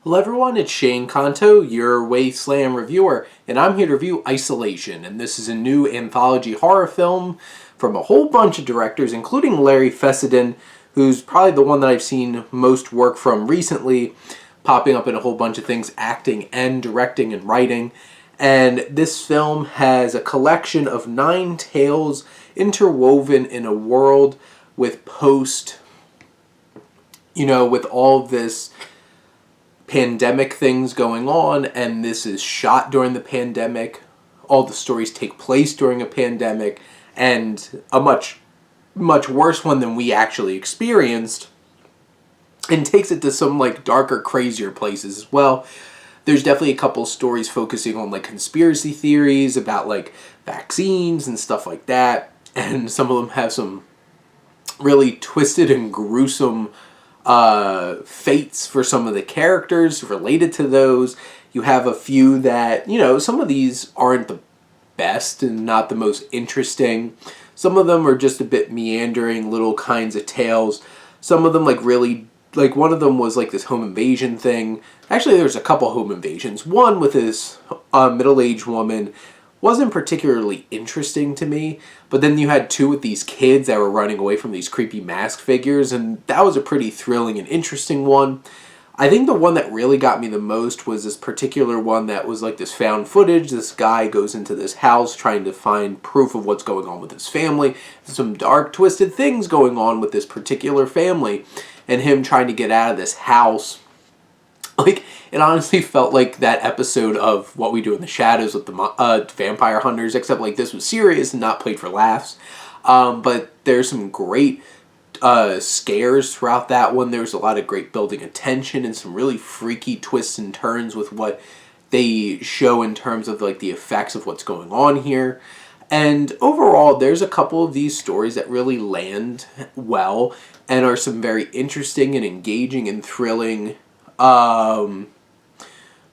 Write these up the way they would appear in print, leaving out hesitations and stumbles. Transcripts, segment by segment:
Hello everyone, it's Shane Kanto, your Wasteland reviewer, and I'm here to review Isolation, and this is a new anthology horror film from a whole bunch of directors, including Larry Fessenden, who's probably the one that I've seen most work from recently, popping up in a whole bunch of things, acting and directing and writing. And this film has a collection of 9 tales interwoven in a world with with all this pandemic things going on, and this is shot during the pandemic. All the stories take place during a pandemic, and a much worse one than we actually experienced, and takes it to some darker, crazier places as well. There's definitely a couple stories focusing on conspiracy theories about vaccines and stuff like that, and some of them have some really twisted and gruesome fates for some of the characters related to those. You have a few that, some of these aren't the best and not the most interesting. Some of them are just a bit meandering little kinds of tales. Some of them one of them was this home invasion thing. Actually, there's a couple home invasions. One with this middle-aged woman wasn't particularly interesting to me, but then you had 2 with these kids that were running away from these creepy mask figures, and that was a pretty thrilling and interesting one. I think the one that really got me the most was this particular one that was this found footage. This guy goes into this house trying to find proof of what's going on with his family. Some dark, twisted things going on with this particular family, and him trying to get out of this house. It honestly felt like that episode of What We Do in the Shadows with the vampire hunters, except this was serious and not played for laughs. But there's some great scares throughout that one. There's a lot of great building of tension and some really freaky twists and turns with what they show in terms of the effects of what's going on here. And overall, there's a couple of these stories that really land well and are some very interesting and engaging and thrilling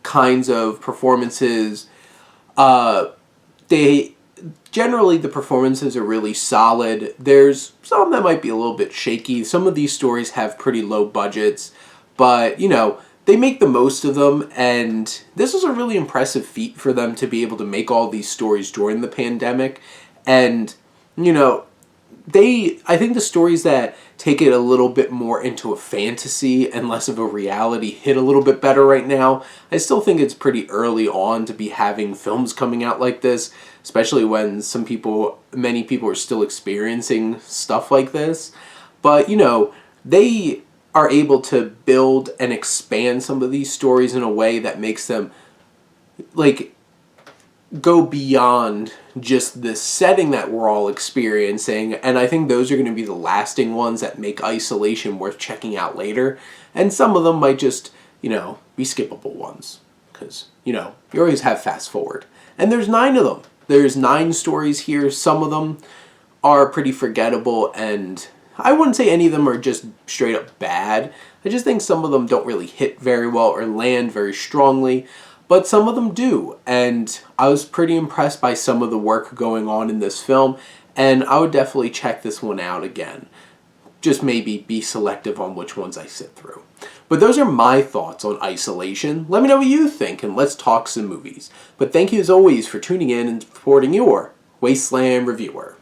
kinds of performances. The performances are really solid. There's some that might be a little bit shaky. Some of these stories have pretty low budgets, but they make the most of them, and this was a really impressive feat for them to be able to make all these stories during the pandemic. And I think the stories that take it a little bit more into a fantasy and less of a reality hit a little bit better right now. I still think it's pretty early on to be having films coming out like this, especially when many people are still experiencing stuff like this. But, they are able to build and expand some of these stories in a way that makes them, go beyond just the setting that we're all experiencing, and I think those are going to be the lasting ones that make Isolation worth checking out later. And some of them might just, be skippable ones, because, you always have fast forward. And there's 9 of them. There's 9 stories here. Some of them are pretty forgettable, and I wouldn't say any of them are just straight up bad. I just think some of them don't really hit very well or land very strongly. But some of them do, and I was pretty impressed by some of the work going on in this film, and I would definitely check this one out again. Just maybe be selective on which ones I sit through. But those are my thoughts on Isolation. Let me know what you think, and let's talk some movies. But thank you as always for tuning in and supporting your Wasteland reviewer.